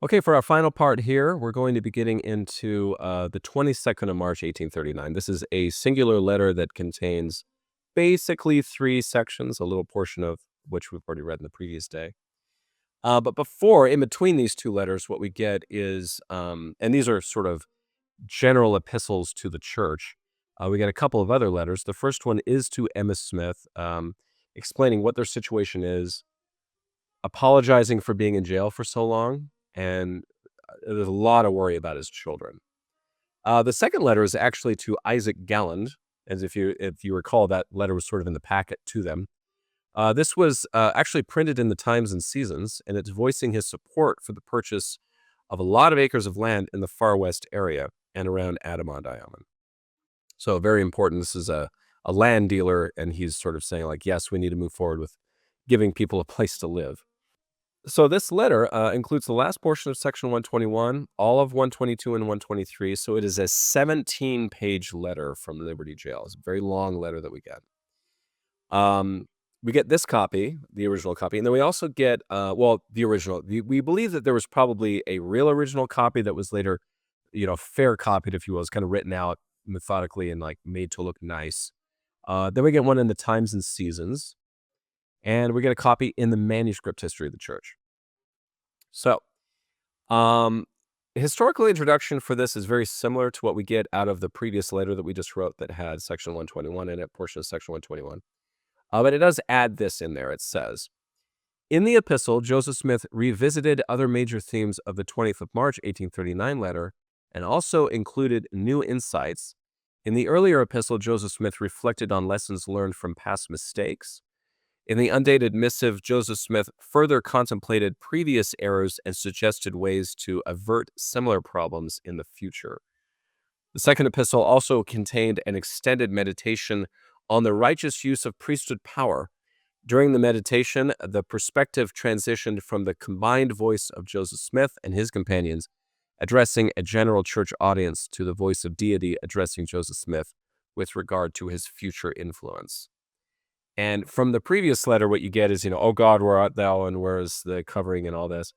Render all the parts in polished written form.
Okay, for our final part here, we're going to be getting into the 22nd of March, 1839. This is a singular letter that contains basically three sections, a little portion of which we've already read in the previous day. In between these two letters, what we get is, and these are sort of general epistles to the church. We get a couple of other letters. The first one is to Emma Smith, explaining what their situation is, apologizing for being in jail for so long, and there's a lot of worry about his children. The second letter is actually to Isaac Galland, as if you recall, that letter was sort of in the packet to them. This was actually printed in the Times and Seasons, and it's voicing his support for the purchase of a lot of acres of land in the far west area and around Adamant Island. So very important. This is a land dealer, and he's sort of saying, like, yes, we need to move forward with giving people a place to live. So this letter includes the last portion of section 121, all of 122 and 123. So it is a 17-page letter from Liberty Jail. It's a very long letter that we get. We get this copy, the original copy, and then we also get, the original. We believe that there was probably a real original copy that was later, fair copied, if you will. It's kind of written out methodically and like made to look nice. Then we get one in the Times and Seasons. And we get a copy in the manuscript history of the church. So, historical introduction for this is very similar to what we get out of the previous letter that we just wrote that had section 121 in it, portion of section 121. But it does add this in there. It says, in the epistle, Joseph Smith revisited other major themes of the 20th of March, 1839 letter, and also included new insights. In the earlier epistle, Joseph Smith reflected on lessons learned from past mistakes. In the undated missive, Joseph Smith further contemplated previous errors and suggested ways to avert similar problems in the future. The second epistle also contained an extended meditation on the righteous use of priesthood power. During the meditation, the perspective transitioned from the combined voice of Joseph Smith and his companions, addressing a general church audience, to the voice of deity addressing Joseph Smith with regard to his future influence. And from the previous letter, what you get is, oh God, where art thou, and where is the covering and all this?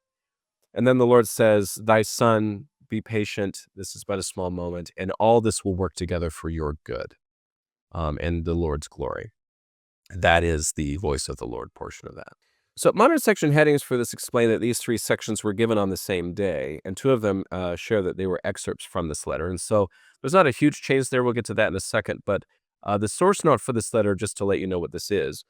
And then the Lord says, thy son, be patient. This is but a small moment, and all this will work together for your good and the Lord's glory. That is the voice of the Lord portion of that. So modern section headings for this explain that these three sections were given on the same day, and two of them share that they were excerpts from this letter. And so there's not a huge change there. We'll get to that in a second, but the source note for this letter, just to let you know what this is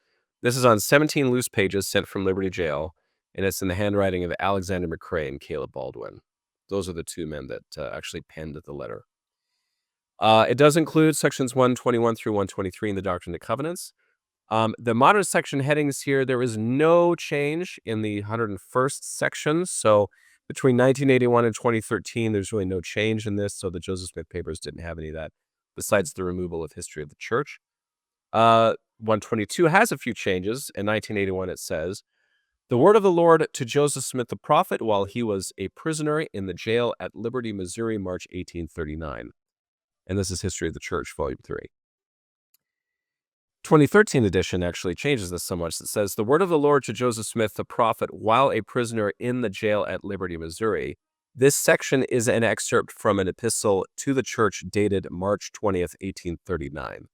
on 17 loose pages sent from Liberty Jail, and it's in the handwriting of Alexander McCrae and Caleb Baldwin. Those are the two men that actually penned the letter. It does include sections 121 through 123 in the Doctrine and Covenants. The modern section headings here, there is no change in the 101st section. So between 1981 and 2013, there's really no change in this. So the Joseph Smith papers didn't have any of that, besides the removal of history of the church. 122 has a few changes. In 1981, it says, the word of the Lord to Joseph Smith the prophet while he was a prisoner in the jail at Liberty, Missouri, March 1839. And this is History of the Church, Volume 3. 2013 edition actually changes this so much. It says, the word of the Lord to Joseph Smith the prophet while a prisoner in the jail at Liberty, Missouri. This section is an excerpt from an epistle to the church dated March 20th, 1839.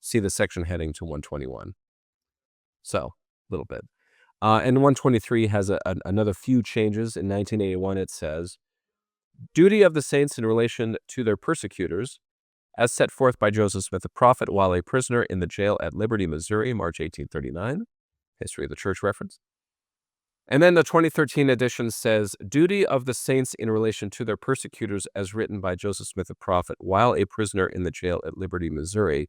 See the section heading to 121. So, a little bit. And 123 has another few changes. In 1981, it says, duty of the saints in relation to their persecutors, as set forth by Joseph Smith the prophet while a prisoner in the jail at Liberty, Missouri, March 1839. History of the Church reference. And then the 2013 edition says, duty of the saints in relation to their persecutors as written by Joseph Smith the prophet while a prisoner in the jail at Liberty, Missouri.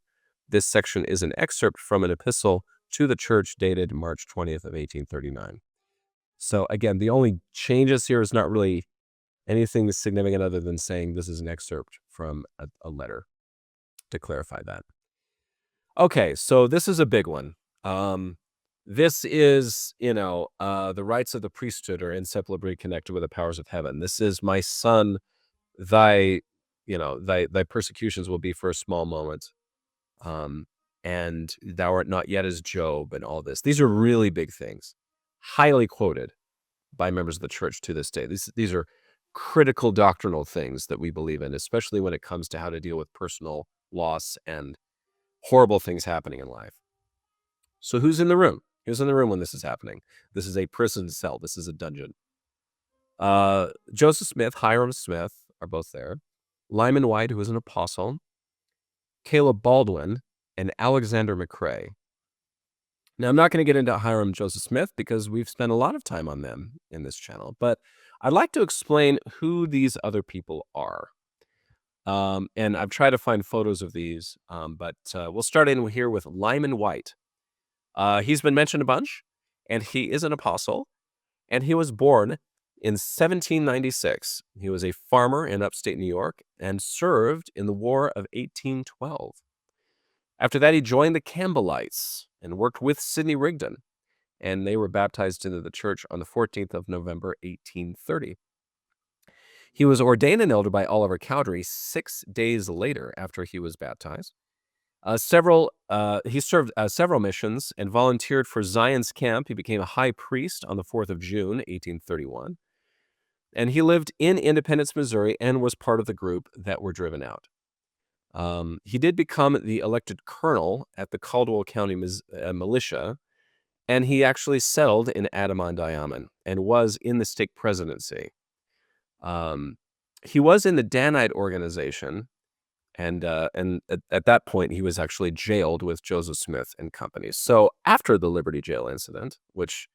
This section is an excerpt from an epistle to the church dated March 20th of 1839. So again, the only changes here is not really anything significant other than saying this is an excerpt from a letter, to clarify that. Okay, so this is a big one. This is, the rights of the priesthood are inseparably connected with the powers of heaven. This is, my son, thy persecutions will be for a small moment. And thou art not yet as Job, and all this. These are really big things, highly quoted. by members of the church to this day. These are critical doctrinal things that we believe in, especially when it comes to how to deal with personal loss and horrible things happening in life. So who's in the room? Who's in the room when this is happening? This is a prison cell. This is a dungeon. Joseph Smith, Hiram Smith are both there. Lyman White, who was an apostle, Caleb Baldwin, and Alexander McCrae. Now, I'm not going to get into Hiram Joseph Smith because we've spent a lot of time on them in this channel, but I'd like to explain who these other people are. And I've tried to find photos of these, but we'll start in here with Lyman White. He's been mentioned a bunch, and he is an apostle, and he was born in 1796. He was a farmer in upstate New York and served in the War of 1812. After that, he joined the Campbellites and worked with Sidney Rigdon, and they were baptized into the church on the 14th of November, 1830. He was ordained an elder by Oliver Cowdery 6 days later after he was baptized. He served several missions and volunteered for Zion's camp. He became a high priest on the 4th of June, 1831. And he lived in Independence, Missouri, and was part of the group that were driven out. He did become the elected colonel at the Caldwell County militia, and he actually settled in Adamon-Diamond and was in the stake presidency. He was in the Danite organization, and at that point, he was actually jailed with Joseph Smith and company. So after the Liberty Jail incident, which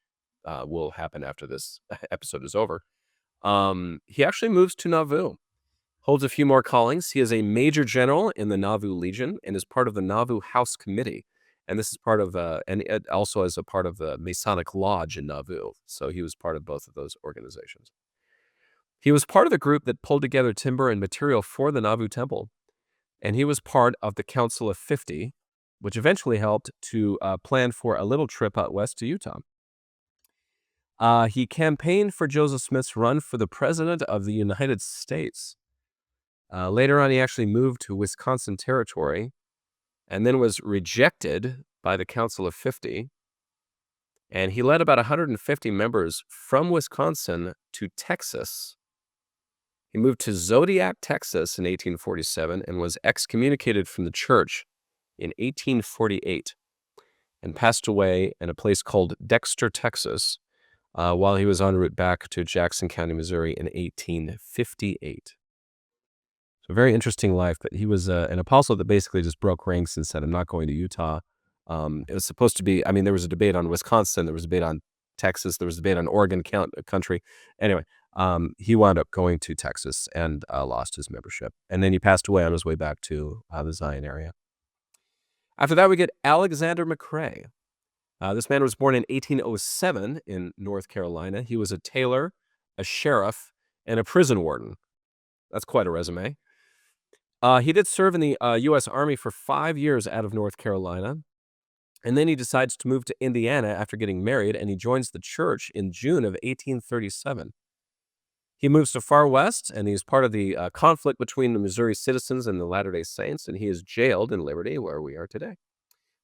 will happen after this episode is over, he actually moves to Nauvoo, holds a few more callings. He is a major general in the Nauvoo Legion and is part of the Nauvoo House Committee. And this is part of, and it also is a part of the Masonic Lodge in Nauvoo. So he was part of both of those organizations. He was part of the group that pulled together timber and material for the Nauvoo Temple. And he was part of the Council of 50, which eventually helped to plan for a little trip out west to Utah. He campaigned for Joseph Smith's run for the President of the United States. Later on, he actually moved to Wisconsin Territory and then was rejected by the Council of 50. And he led about 150 members from Wisconsin to Texas. He moved to Zodiac, Texas in 1847 and was excommunicated from the church in 1848 and passed away in a place called Dexter, Texas, while he was en route back to Jackson County, Missouri in 1858. So very interesting life, but he was an apostle that basically just broke ranks and said, I'm not going to Utah. It was supposed to be, there was a debate on Wisconsin, there was a debate on Texas, there was a debate on Oregon country. Anyway, he wound up going to Texas and lost his membership. And then he passed away on his way back to the Zion area. After that, we get Alexander McCrae. This man was born in 1807 in North Carolina. He was a tailor, a sheriff, and a prison warden. That's quite a resume. He did serve in the U.S. Army for 5 years out of North Carolina. And then he decides to move to Indiana after getting married, and he joins the church in June of 1837. He moves to Far West, and he's part of the conflict between the Missouri citizens and the Latter-day Saints, and he is jailed in Liberty, where we are today.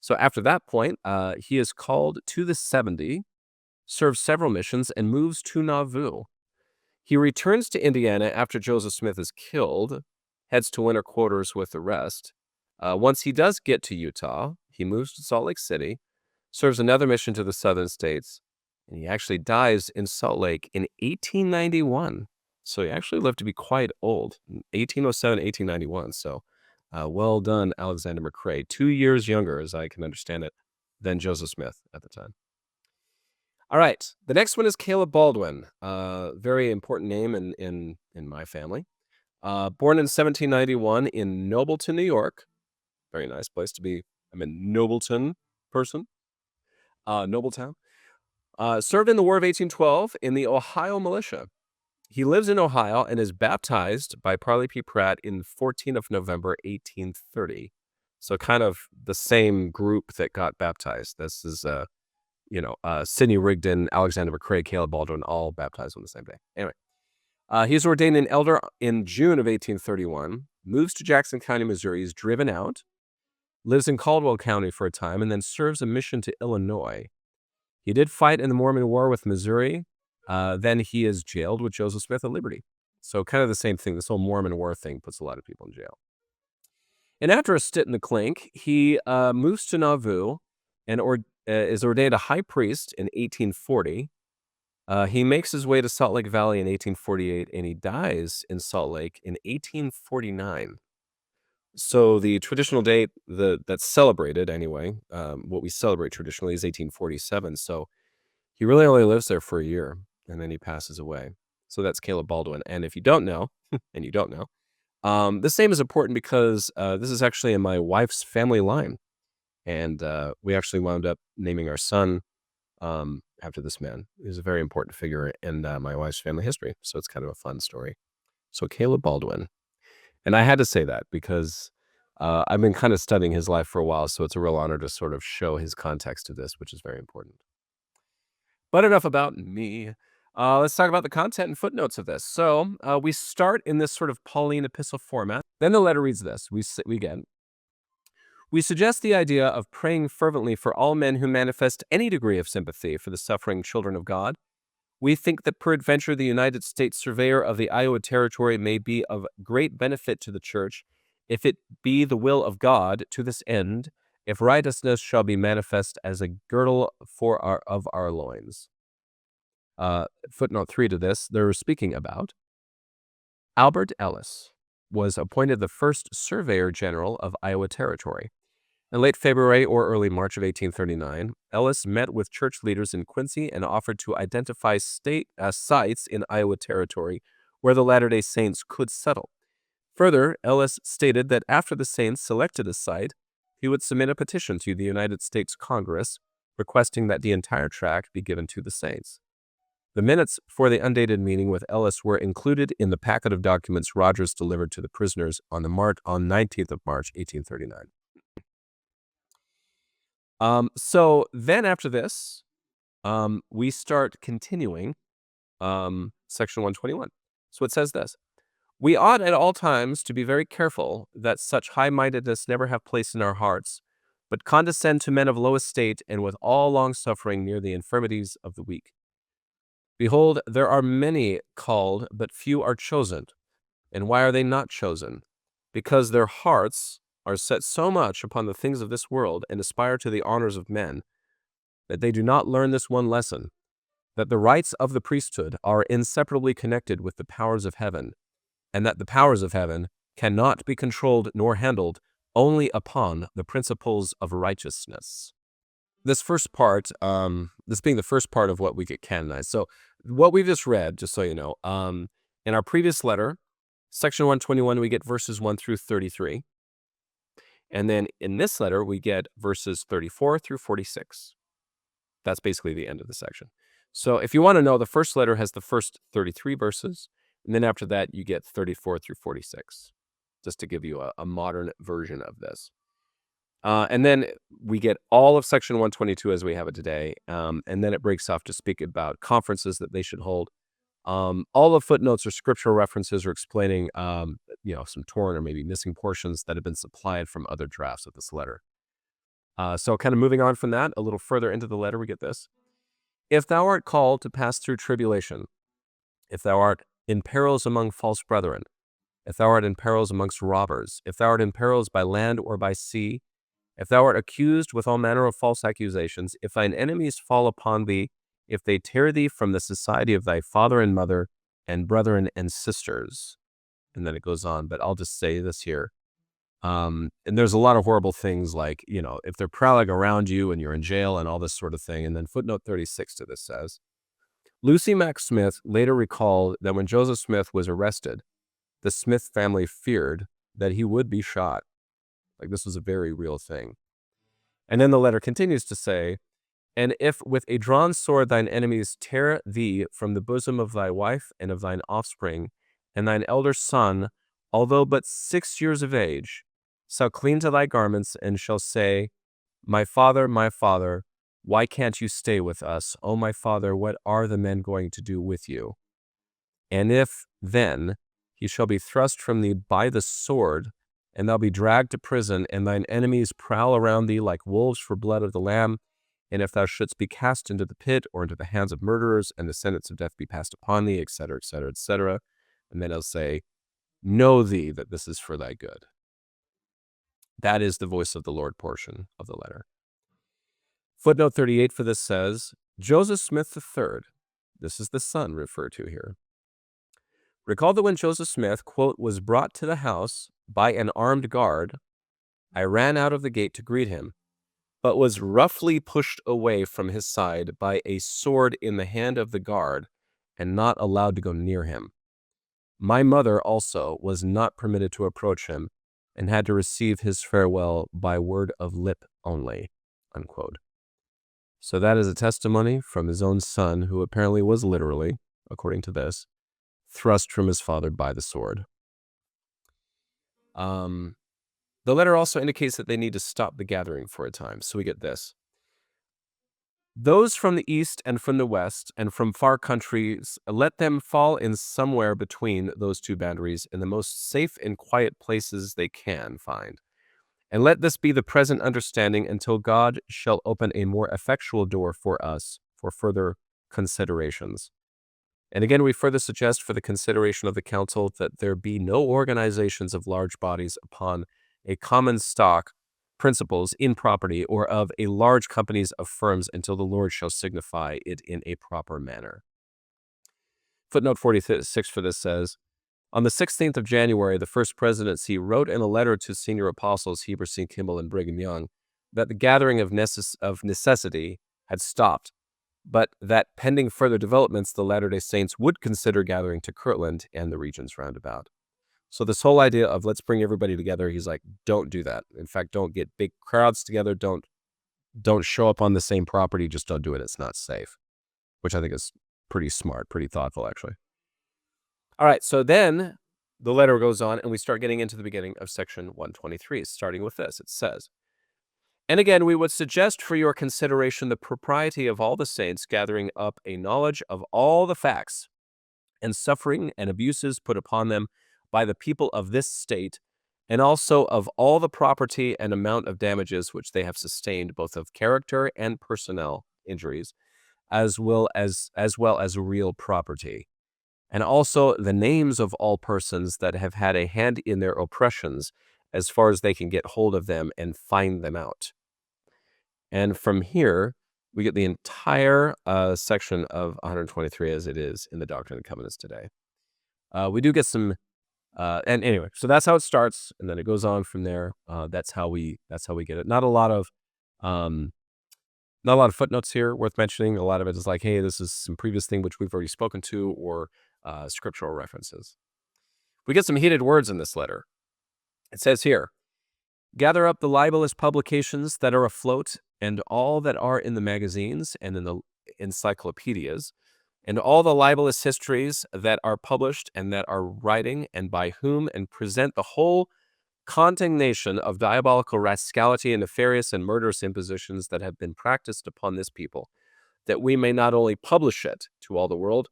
So after that point, he is called to the 70, serves several missions, and moves to Nauvoo. He returns to Indiana after Joseph Smith is killed, heads to winter quarters with the rest. Once he does get to Utah, he moves to Salt Lake City, serves another mission to the southern states, and he actually dies in Salt Lake in 1891. So he actually lived to be quite old, 1807, 1891. So well done, Alexander McCrae. 2 years younger, as I can understand it, than Joseph Smith at the time. All right, the next one is Caleb Baldwin. Very important name in my family. Born in 1791 in Nobleton, New York. Very nice place to be. I'm a Nobleton person. Nobletown. Served in the War of 1812 in the Ohio militia. He lives in Ohio and is baptized by Parley P. Pratt in 14th of November, 1830. So kind of the same group that got baptized. This is, Sidney Rigdon, Alexander McCrae, Caleb Baldwin, all baptized on the same day. Anyway, he's ordained an elder in June of 1831, moves to Jackson County, Missouri. He's driven out, lives in Caldwell County for a time, and then serves a mission to Illinois. He did fight in the Mormon War with Missouri, then he is jailed with Joseph Smith at liberty. So kind of the same thing. This whole Mormon war thing puts a lot of people in jail. And after a stint in the clink, he moves to Nauvoo and is ordained a high priest in 1840. He makes his way to Salt Lake Valley in 1848, and he dies in Salt Lake in 1849. So the traditional date that's celebrated anyway, what we celebrate traditionally is 1847. So he really only lives there for a year, and then he passes away. So that's Caleb Baldwin. And if you don't know, and you don't know, this name is important because this is actually in my wife's family line. And we actually wound up naming our son after this man. He was a very important figure in my wife's family history. So it's kind of a fun story. So Caleb Baldwin. And I had to say that because I've been kind of studying his life for a while. So it's a real honor to sort of show his context to this, which is very important. But enough about me. Let's talk about the content and footnotes of this. So we start in this sort of Pauline epistle format. Then the letter reads this. We suggest the idea of praying fervently for all men who manifest any degree of sympathy for the suffering children of God. We think that peradventure the United States surveyor of the Iowa Territory may be of great benefit to the Church, if it be the will of God to this end, if righteousness shall be manifest as a girdle of our loins. Footnote 3 to this, they're speaking about Albert Ellis was appointed the first Surveyor General of Iowa Territory. In late February or early March of 1839, Ellis met with church leaders in Quincy and offered to identify sites in Iowa Territory where the Latter-day Saints could settle. Further, Ellis stated that after the Saints selected a site, he would submit a petition to the United States Congress requesting that the entire tract be given to the Saints. The minutes for the undated meeting with Ellis were included in the packet of documents Rogers delivered to the prisoners on 19th of March, 1839. So then after this, we start continuing section 121. So it says this: we ought at all times to be very careful that such high-mindedness never have place in our hearts, but condescend to men of low estate, and with all long-suffering near the infirmities of the weak. Behold, there are many called, but few are chosen. And why are they not chosen? Because their hearts are set so much upon the things of this world, and aspire to the honors of men, that they do not learn this one lesson, that the rights of the priesthood are inseparably connected with the powers of heaven, and that the powers of heaven cannot be controlled nor handled only upon the principles of righteousness. This first part, this being the first part of what we get canonized. So what we just read, just so you know, in our previous letter, section 121, we get verses 1 through 33. And then in this letter, we get verses 34 through 46. That's basically the end of the section. So if you want to know, the first letter has the first 33 verses, and then after that, you get 34 through 46, just to give you a modern version of this. And then we get all of section 122 as we have it today, and then it breaks off to speak about conferences that they should hold. All the footnotes or scriptural references are explaining, some torn or maybe missing portions that have been supplied from other drafts of this letter. So kind of moving on from that, a little further into the letter, we get this. If thou art called to pass through tribulation, if thou art in perils among false brethren, if thou art in perils amongst robbers, if thou art in perils by land or by sea, if thou art accused with all manner of false accusations, if thine enemies fall upon thee, if they tear thee from the society of thy father and mother and brethren and sisters. And then it goes on, but I'll just say this here. And there's a lot of horrible things like, if they're prowling around you and you're in jail and all this sort of thing. And then footnote 36 to this says, Lucy Mack Smith later recalled that when Joseph Smith was arrested, the Smith family feared that he would be shot. Like this was a very real thing. And then the letter continues to say, and if with a drawn sword thine enemies tear thee from the bosom of thy wife and of thine offspring, and thine elder son, although but 6 years of age, shall clean to thy garments, and shall say, my father, why can't you stay with us? O my father, what are the men going to do with you? And if then he shall be thrust from thee by the sword, and thou be dragged to prison, and thine enemies prowl around thee like wolves for blood of the lamb, And if thou shouldst be cast into the pit or into the hands of murderers, and the sentence of death be passed upon thee, etc., etc., etc. And then he'll say, know thee that this is for thy good. That is the voice of the Lord portion of the letter. Footnote 38 for this says, Joseph Smith III, this is the son referred to here, recall that when Joseph Smith, quote, was brought to the house by an armed guard, I ran out of the gate to greet him, but was roughly pushed away from his side by a sword in the hand of the guard and not allowed to go near him. My mother also was not permitted to approach him and had to receive his farewell by word of lip only, unquote. So that is a testimony from his own son, who apparently was literally, according to this, thrust from his father by the sword. The letter also indicates that they need to stop the gathering for a time. So we get this. Those from the east and from the west and from far countries, let them fall in somewhere between those two boundaries in the most safe and quiet places they can find. And let this be the present understanding until God shall open a more effectual door for us for further considerations. And again, we further suggest for the consideration of the council that there be no organizations of large bodies upon a common stock, principles in property, or of a large companies of firms until the Lord shall signify it in a proper manner. Footnote 46 for this says, on the 16th of January, the First Presidency wrote in a letter to senior apostles Heber C. Kimball and Brigham Young that the gathering of necessity had stopped, but that pending further developments, the Latter-day Saints would consider gathering to Kirtland and the regions roundabout. So this whole idea of let's bring everybody together, he's like, don't do that. In fact, don't get big crowds together. Don't show up on the same property. Just don't do it. It's not safe, which I think is pretty smart, pretty thoughtful, actually. All right, so then the letter goes on, and we start getting into the beginning of section 123, starting with this. It says, and again, we would suggest for your consideration the propriety of all the saints gathering up a knowledge of all the facts and suffering and abuses put upon them by the people of this state, and also of all the property and amount of damages which they have sustained, both of character and personnel injuries, as well as real property, and also the names of all persons that have had a hand in their oppressions, as far as they can get hold of them and find them out. And from here, we get the entire section of 123 as it is in the Doctrine and Covenants today. We do get some, and anyway, so that's how it starts, and then it goes on from there. That's how we get it. Not a lot of footnotes here worth mentioning. A lot of it is like, hey, this is some previous thing which we've already spoken to, or scriptural references. We get some heated words in this letter. It says here, gather up the libelous publications that are afloat, and all that are in the magazines and in the encyclopedias, and all the libelous histories that are published and that are writing, and by whom, and present the whole condemnation of diabolical rascality and nefarious and murderous impositions that have been practiced upon this people, that we may not only publish it to all the world,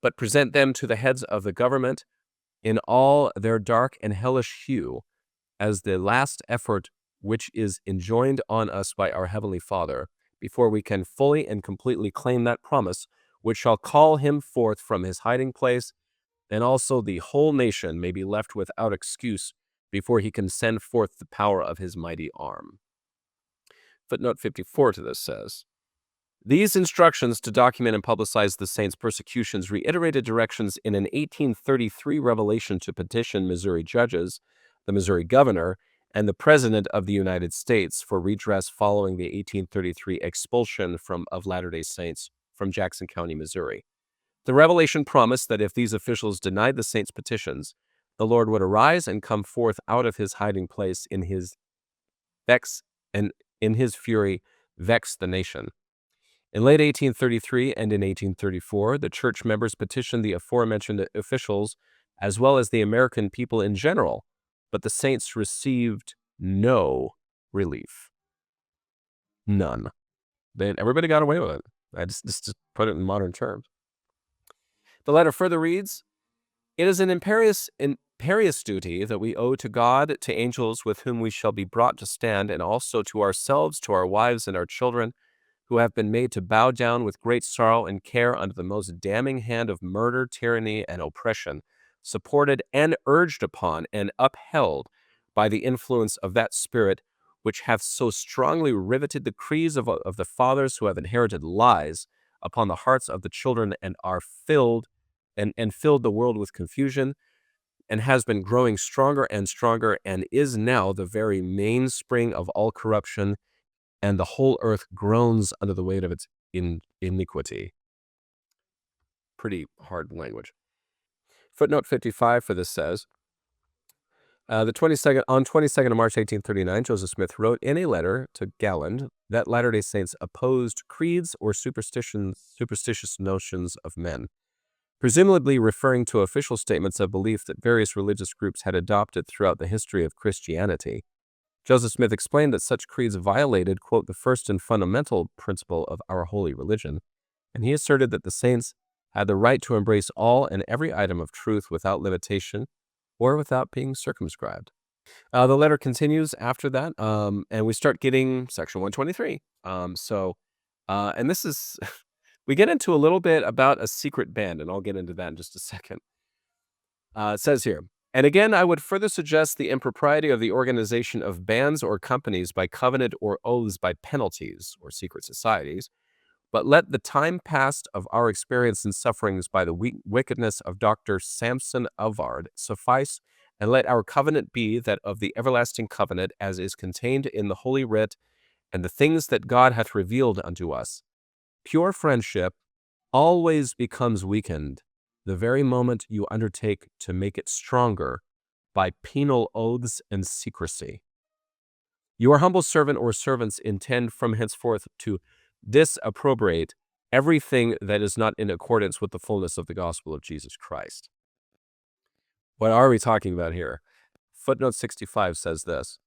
but present them to the heads of the government in all their dark and hellish hue, as the last effort which is enjoined on us by our Heavenly Father, before we can fully and completely claim that promise, which shall call him forth from his hiding place, and also the whole nation may be left without excuse before he can send forth the power of his mighty arm. Footnote 54 to this says, these instructions to document and publicize the saints' persecutions reiterated directions in an 1833 revelation to petition Missouri judges, the Missouri governor, and the President of the United States for redress following the 1833 expulsion of Latter-day Saints from Jackson County, Missouri. The revelation promised that if these officials denied the saints' petitions, the Lord would arise and come forth out of his hiding place in his fury vex the nation. In late 1833 and in 1834, the church members petitioned the aforementioned officials as well as the American people in general, but the saints received no relief. None. Everybody got away with it. I just put it in modern terms. The letter further reads, it is an imperious duty that we owe to God, to angels with whom we shall be brought to stand, and also to ourselves, to our wives and our children, who have been made to bow down with great sorrow and care under the most damning hand of murder, tyranny, and oppression, supported and urged upon and upheld by the influence of that spirit which hath so strongly riveted the creeds of the fathers who have inherited lies upon the hearts of the children and are filled and filled the world with confusion, and has been growing stronger and stronger, and is now the very mainspring of all corruption, and the whole earth groans under the weight of its iniquity. Pretty hard language. Footnote 55 for this says, on 22nd of March, 1839, Joseph Smith wrote in a letter to Galland that Latter-day Saints opposed creeds or superstitious notions of men, presumably referring to official statements of belief that various religious groups had adopted throughout the history of Christianity. Joseph Smith explained that such creeds violated, quote, the first and fundamental principle of our holy religion, and he asserted that the saints had the right to embrace all and every item of truth without limitation or without being circumscribed. The letter continues after that, and we start getting section 123. And this is, we get into a little bit about a secret band, and I'll get into that in just a second. It says here, and again, I would further suggest the impropriety of the organization of bands or companies by covenant or oaths by penalties or secret societies. But let the time past of our experience and sufferings by the wickedness of Dr. Samson Avard suffice, and let our covenant be that of the everlasting covenant as is contained in the Holy Writ and the things that God hath revealed unto us. Pure friendship always becomes weakened the very moment you undertake to make it stronger by penal oaths and secrecy. Your humble servant or servants intend from henceforth to disapprobate everything that is not in accordance with the fullness of the gospel of Jesus Christ. What are we talking about here? Footnote 65 says this.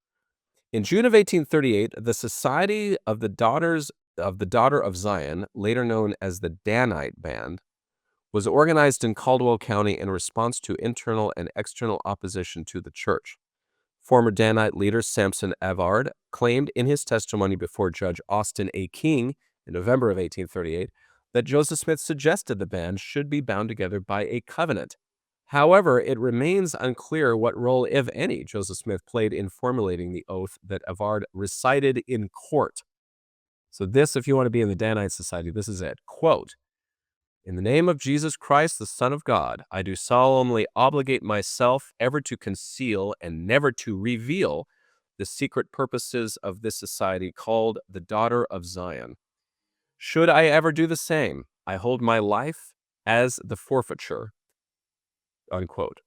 In June of 1838, the Society of the Daughter of Zion, later known as the Danite Band, was organized in Caldwell County in response to internal and external opposition to the church. Former Danite leader Samson Avard claimed in his testimony before Judge Austin A. King in November of 1838 that Joseph Smith suggested the band should be bound together by a covenant. However, it remains unclear what role, if any, Joseph Smith played in formulating the oath that Avard recited in court. So this, if you want to be in the Danite Society, this is it. Quote, in the name of Jesus Christ, the Son of God, I do solemnly obligate myself ever to conceal and never to reveal the secret purposes of this society called the Daughter of Zion. Should I ever do the same, I hold my life as the forfeiture. Unquote.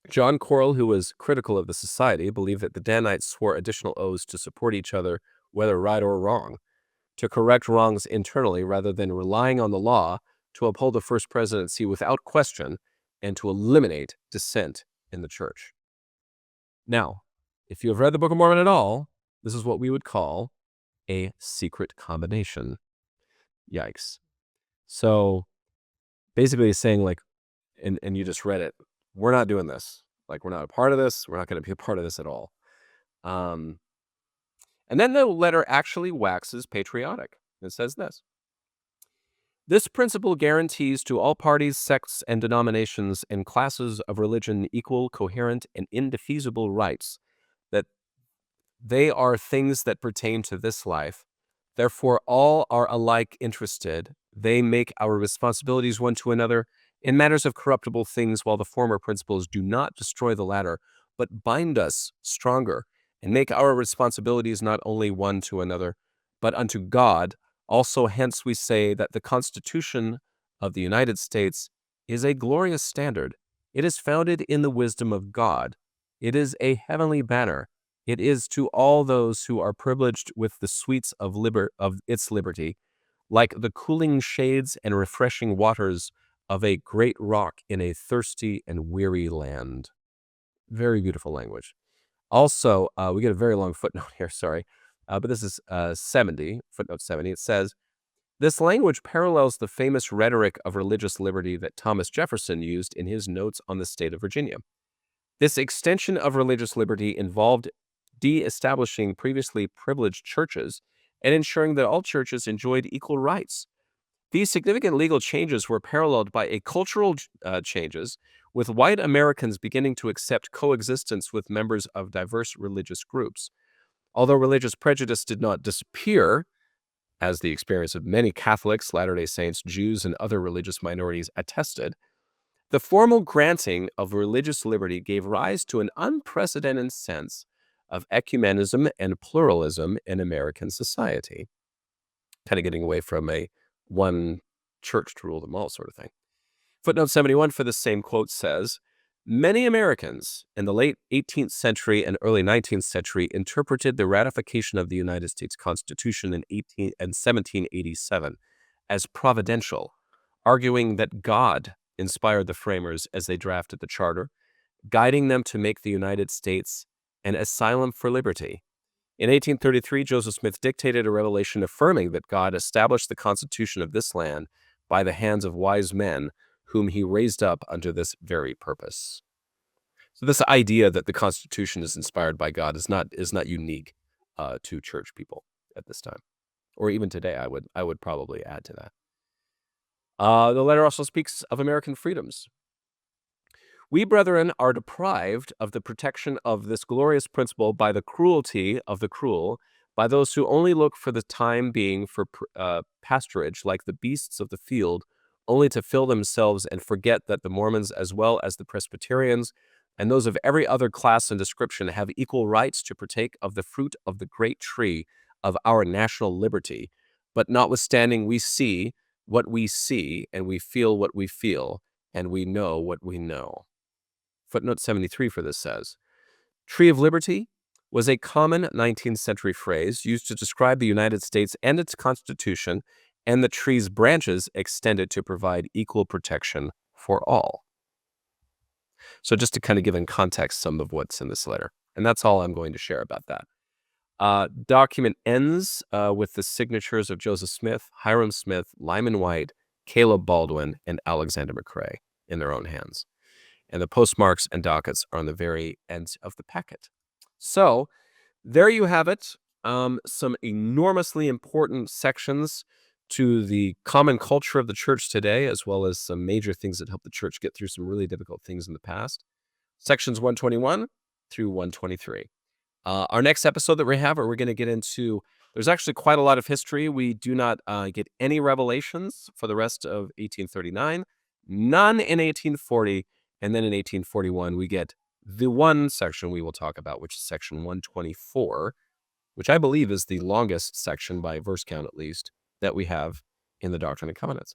John Corll, who was critical of the society, believed that the Danites swore additional oaths to support each other, whether right or wrong, to correct wrongs internally rather than relying on the law, to uphold the first presidency without question, and to eliminate dissent in the church. Now, if you have read the Book of Mormon at all, this is what we would call a secret combination. Yikes. So basically it's saying, like, and you just read it, we're not doing this. Like, we're not a part of this. We're not going to be a part of this at all. And then the letter actually waxes patriotic. It says this. This principle guarantees to all parties, sects, and denominations and classes of religion equal, coherent, and indefeasible rights, that they are things that pertain to this life. Therefore, all are alike interested. They make our responsibilities one to another in matters of corruptible things, while the former principles do not destroy the latter, but bind us stronger and make our responsibilities not only one to another, but unto God. Also, hence we say that the Constitution of the United States is a glorious standard. It is founded in the wisdom of God. It is a heavenly banner. It is to all those who are privileged with the sweets of its liberty, like the cooling shades and refreshing waters of a great rock in a thirsty and weary land. Very beautiful language. Also, we get a very long footnote here, sorry. But this is 70, footnote 70. It says, this language parallels the famous rhetoric of religious liberty that Thomas Jefferson used in his notes on the state of Virginia. This extension of religious liberty involved de-establishing previously privileged churches and ensuring that all churches enjoyed equal rights. These significant legal changes were paralleled by a cultural changes, with white Americans beginning to accept coexistence with members of diverse religious groups. Although religious prejudice did not disappear, as the experience of many Catholics, Latter-day Saints, Jews, and other religious minorities attested, the formal granting of religious liberty gave rise to an unprecedented sense of ecumenism and pluralism in American society, kind of getting away from a one church to rule them all sort of thing. Footnote 71 for the same quote says, many Americans in the late 18th century and early 19th century interpreted the ratification of the United States Constitution in 1787 as providential, arguing that God inspired the framers as they drafted the charter, guiding them to make the United States an asylum for liberty. In 1833, Joseph Smith dictated a revelation affirming that God established the Constitution of this land by the hands of wise men whom he raised up unto this very purpose. So this idea that the Constitution is inspired by God is not unique to church people at this time, or even today. I would probably add to that. The letter also speaks of American freedoms. We, brethren, are deprived of the protection of this glorious principle by the cruelty of the cruel, by those who only look for the time being for pasturage like the beasts of the field, only to fill themselves and forget that the Mormons, as well as the Presbyterians, and those of every other class and description, have equal rights to partake of the fruit of the great tree of our national liberty. But notwithstanding, we see what we see, and we feel what we feel, and we know what we know. Footnote 73 for this says, Tree of Liberty was a common 19th century phrase used to describe the United States and its Constitution, and the tree's branches extended to provide equal protection for all. So just to kind of give in context some of what's in this letter. And that's all I'm going to share about that. Document ends with the signatures of Joseph Smith, Hiram Smith, Lyman White, Caleb Baldwin, and Alexander McCrae in their own hands. And the postmarks and dockets are on the very end of the packet. So there you have it. Some enormously important sections to the common culture of the church today, as well as some major things that help the church get through some really difficult things in the past. Sections 121 through 123. Our next episode that we have, we're going to get into, there's actually quite a lot of history. We do not get any revelations for the rest of 1839, none in 1840, and then in 1841, we get the one section we will talk about, which is section 124, which I believe is the longest section by verse count, at least, that we have in the Doctrine and Covenants.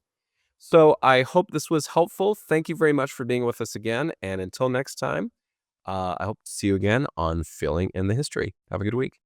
So I hope this was helpful. Thank you very much for being with us again. And until next time, I hope to see you again on Filling in the History. Have a good week.